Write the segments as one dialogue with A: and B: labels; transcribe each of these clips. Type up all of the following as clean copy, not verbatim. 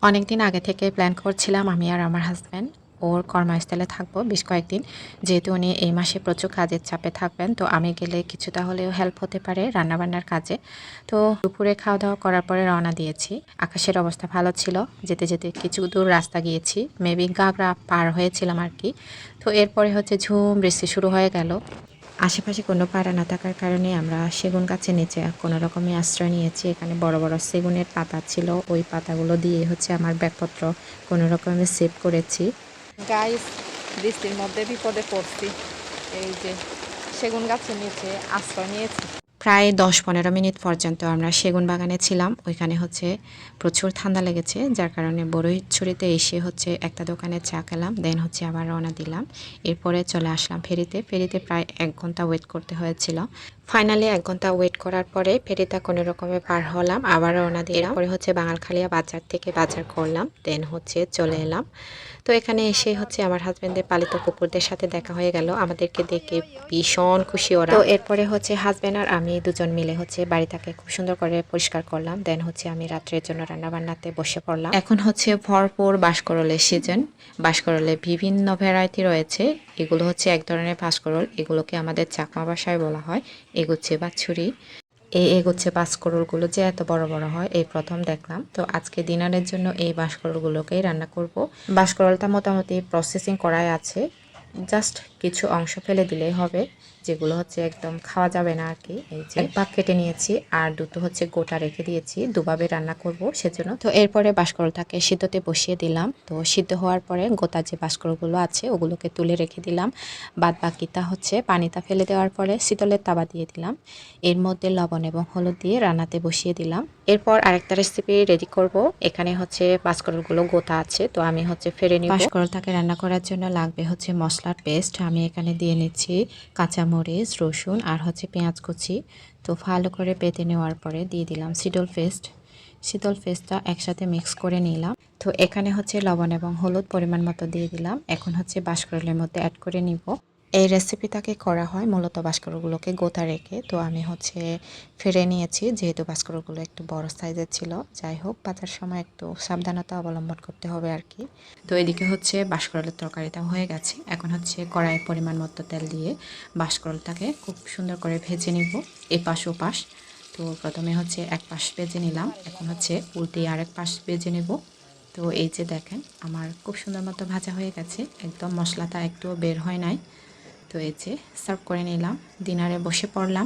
A: অনেক দিন আগে থেকে প্ল্যান করছিলাম আমি আর আমার হাসব্যান্ড ওর কর্মস্থলে থাকবো বেশ কয়েকদিন। যেহেতু উনি এই মাসে প্রচুর কাজের চাপে থাকবেন, তো আমি গেলে কিছুটা হলেও হেল্প হতে পারে রান্নাবান্নার কাজে। তো দুপুরে খাওয়া দাওয়া করার পরে রওনা দিয়েছি। আকাশের অবস্থা ভালো ছিল, যেতে যেতে কিছু দূর রাস্তা গিয়েছি, মেবি গাগরা পার হয়েছিলাম আর কি। তো এরপরে হচ্ছে ঝুম বৃষ্টি শুরু হয়ে গেল। আশেপাশে কোনো পাড়া না থাকার কারণে আমরা সেগুন গাছের নিচে কোনো রকমই আশ্রয় নিয়েছি। এখানে বড় বড় সেগুনের পাতা ছিল, ওই পাতাগুলো দিয়ে হচ্ছে আমার ব্যাগপত্র কোনো রকমে সেভ করেছি।
B: গাইস, বৃষ্টির মধ্যে বিপদে পড়ছি। এই যে সেগুন গাছের নিচে আশ্রয় নিয়েছি।
A: প্রায় ১০-১৫ মিনিট পর্যন্ত আমরা সেগুন বাগানে ছিলাম। ওইখানে হচ্ছে প্রচুর ঠান্ডা লেগেছে, যার কারণে বড়ইছড়িতে এসে হচ্ছে একটা দোকানে চা খেলাম, দেন হচ্ছে আবার রওনা দিলাম। এরপরে চলে আসলাম ফেরিতে। ফেরিতে প্রায় ১ ঘন্টা ওয়েট করতে হয়েছিল। ফাইনালি ১ ঘন্টা ওয়েট করার পরে ফেরিটা কোনো রকমে পার হলাম, আবার রওনা দিলাম। পরে হচ্ছে বাঙালখালিয়া বাজার থেকে বাজার করলাম, দেন হচ্ছে চলে এলাম। তো এখানে এসে হচ্ছে আমার হাজব্যান্ডের পালিত কুকুরদের সাথে দেখা হয়ে গেল। আমাদেরকে দেখে ভীষণ খুশি ওরা। তো এরপরে হচ্ছে হাজব্যান্ড আর আমি দুজন মিলে হচ্ছে বাড়িটাকে খুব সুন্দর করে পরিষ্কার করলাম, দেন হচ্ছে আমি রাত্রের জন্য রান্না বান্নাতে বসে পড়লাম। এখন হচ্ছে ভরপুর বাঁশকরলের সিজন। বাঁশকরলে বিভিন্ন ভ্যারাইটি রয়েছে। এগুলো হচ্ছে এক ধরনের বাঁশকরল, এগুলোকে আমাদের চাকমা ভাষায় বলা হয় এগুচ্ছে বাছুরি। এগোচ্ছে বাঁশকরলগুলো যে এত বড় বড় হয় এই প্রথম দেখলাম। তো আজকে ডিনারের জন্য এই বাঁশকরলগুলোকেই রান্না করব। বাঁশকরলটা মোটামুটি প্রসেসিং করাই আছে, জাস্ট কিছু অংশ ফেলে দিলেই হবে, যেগুলো হচ্ছে একদম খাওয়া যাবে না আর কি। এই যে এক ভাগ কেটে নিয়েছি আর দুটো হচ্ছে গোটা রেখে দিয়েছি, দুভাবে রান্না করব সেজন্য। তো এরপরে বাঁশকরলটাকে সিদ্ধতে বসিয়ে দিলাম। তো সিদ্ধ হওয়ার পরে গোটা যে বাঁশকরলগুলো আছে ওগুলোকে তুলে রেখে দিলাম। বাদ বাকিটা হচ্ছে পানিটা ফেলে দেওয়ার পরে শীতলের তাওয়া দিয়ে দিলাম। এর মধ্যে লবণ এবং হলুদ দিয়ে রান্নাতে বসিয়ে দিলাম। এরপর আরেকটা রেসিপি রেডি করব। এখানে হচ্ছে বাঁশকরলগুলো গোটা আছে, তো আমি হচ্ছে ফেরে নিব। বাঁশকরলটাকে রান্না করার জন্য লাগবে হচ্ছে মশলার পেস্ট। আমি এখানে দিয়ে নিচ্ছি কাঁচামরিচ, রসুন আর হচ্ছে পেঁয়াজ কুচি। তো ভালো করে পেতে নেওয়ার পরে দিয়ে দিলাম শীতল পেস্ট। শীতল পেস্টটা একসাথে মিক্স করে নিলাম। তো এখানে হচ্ছে লবণ এবং হলুদ পরিমাণ মতো দিয়ে দিলাম। এখন হচ্ছে বাঁশকরলের মধ্যে অ্যাড করে নিব। এই রেসিপিটাকে করা হয় মূলত বাঁশকরলগুলোকে গোটা রেখে। তো আমি হচ্ছে ফিরে নিয়েছি, যেহেতু বাঁশকরলগুলো একটু বড় সাইজের ছিল। যাই হোক, বাজার সময় একটু সাবধানতা অবলম্বন করতে হবে আর কি। তো এদিকে হচ্ছে বাঁশকরলের তরকারিটা হয়ে গেছে। এখন হচ্ছে কড়াইয়ে পরিমাণ মতো তেল দিয়ে বাঁশকরলটাকে খুব সুন্দর করে ভেজে নিব এপাশ ওপাশ। তো প্রথমে হচ্ছে এক পাশ ভেজে নিলাম, এখন হচ্ছে উল্টে আরেক পাশ ভেজে নেব। তো এই যে দেখেন আমার খুব সুন্দর মতো ভাজা হয়ে গেছে, একদম মশলাটা একটুও বের হয় নাই। তো এই যে সার্ভ করে নিলাম, ডিনারে বসে পড়লাম।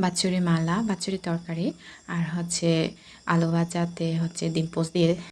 A: বাচ্চুরি মালা, বাচ্চুরি তরকারি আর হচ্ছে আলু ভাজাতে হচ্ছে ডিম পোচ দিয়ে